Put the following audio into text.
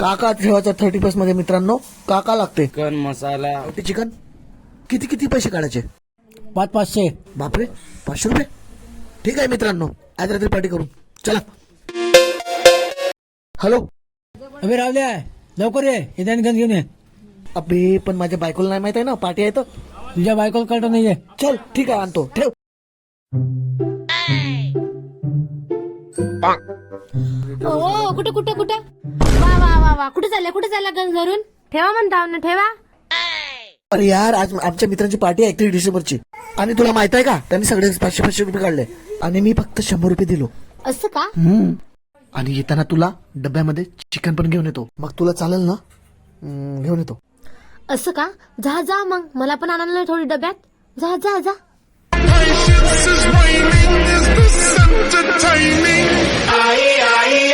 काका ठेवायचा 30+ मध्ये मित्रांनो. काका लागते चिकन मसाला. गावठी चिकन. किती पैसे काढायचे? 500. बापरे, 500 रुपये. ठीक आहे मित्रांनो, आज रात्री पार्टी करू. चला. हॅलो. अबे रावल्या, लवकर ये, इथे गंज घेऊन ये. अबे पण माझ्या बायकोला नाही माहित आहे ना पार्टी आहे तर. तुझ्या बायकोला कळत नाहीये. चल ठीक आहे, आणतो. ठेव. ओ कुठे कुठे कुठे वा वा वा वा कुठे चालला गंज धरून? ठेवा म्हणता ना, ठेवा. अरे यार, आज आमच्या मित्रांची पार्टी आहे 31 डिसेंबरची. आणि तुला माहित आहे का, त्यांनी सगळे 500 रुपये काढले आणि मी फक्त 100 रुपये दिलो. असं का? आणि येताना तुला डब्यामध्ये चिकन पण घेऊन येतो. मग तुला चालेल ना? घेऊन येतो. असं का? जा मग, मला पण आणायला नाही थोडी डब्यात. जा. Patience is waning. Is this entertaining? Aye, aye.